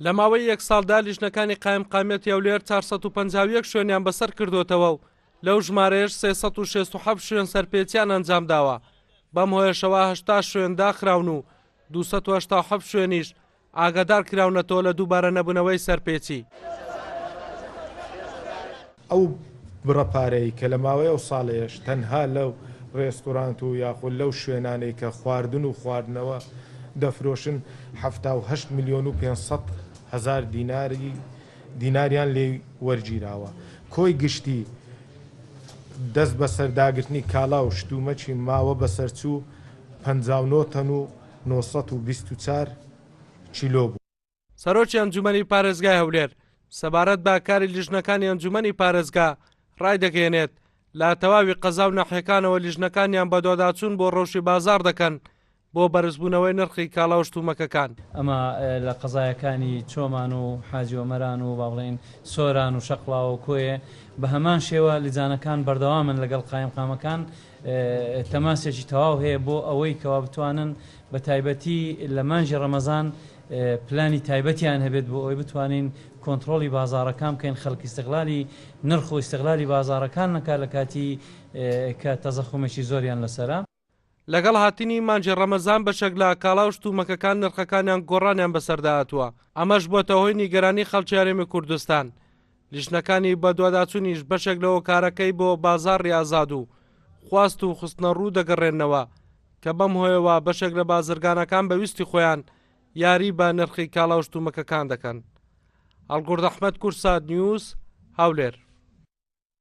لە ماوەی یەک ساڵدا لیژنەکانی قایمقامەتی هەولێر 451 شوێنیان بەسەر کردوتەوە و لەو ژمارەیەش 367 شوێن سەرپێچیان ئەنجام داوە. بەم هۆیشەوە 80 شوێن داخراون و 287 شوێنیش ئاگادار کراونەتەوە لە دووبارە نەبوونەوەی سەرپێچی. ئەو بڕەپارەی کە لە ماوەی ئەو ساڵەیەش تەنها لەو ڕێستۆرانت و یاخود لەو شوێنانەی کە خواردن و خواردنەوە دەفرۆشن 78 میلیۆن و 500 هزار دیناریان لێ وەرگیراوە. کۆی گشتی دەست بە سەرداگرتنی کاڵا و شتومەچی ماوە بەسەرچوو 59 تەن و 924 چیلۆ بوو. سەرۆکی ئەنجومەنی پارێزگای هەولێر سەبارەت بە کاری لیژنەکانی ئەنجومەنی پارێزگا ڕای دەگەێنێت لە تەواوی قەزا و نەحیەکانەوە لیژنەکانیان بە دۆداچوون بۆ ڕۆژی بازار دەکەن بۆ بەرزبوونەوەی نرخی کاڵا و شتومەکەکان. ئەمە لە قەزایەکانی چۆمان و حاجیۆمەران و باڵێن سۆران و شەقڵاوە و کۆیە بە هەمان شێوە لیجانەکان بەردەوامن لەگەڵ قایمقامەکان تەماسێکی تەواو هەیە بۆ ئەوەی کەوا بتوانن بە تایبەتی لە مانجی ڕەمەزان پلانی تایبەتیان هەبێت بۆ ئەوەی بتوانین کۆنتترۆلی بازارەکان بکەین خەڵکی استقلالی نرخ و استقلالی بازارەکان نەکات لە کاتی کە تەزەخومێکی زۆریان لەسەرە. لەگەڵ هاتنی مانجی ڕەمەزان بەشێک لە کاڵا و شتومەکەکان نرخەکانیان گۆڕانیان بەسەرداهاتووە. ئەمەش بۆتە هۆی نیگەرانی خەڵکی هەرێمی کوردستان. لیژنەکانی بە دوواداچوونیش بەشێک لەوە کارەکەی بۆ بازاڕی ئازاد و خواست و خستنە ڕوو دەگەڕێنەوە کە بەم هۆیەوە بەشێک لە بازرگانەکان بەویستی خۆیان یاری بە نرخی کاڵا و شتومەکەکان دەکەن. ئەڵگورد ئەحمەد کورساد نیوز هەولێر.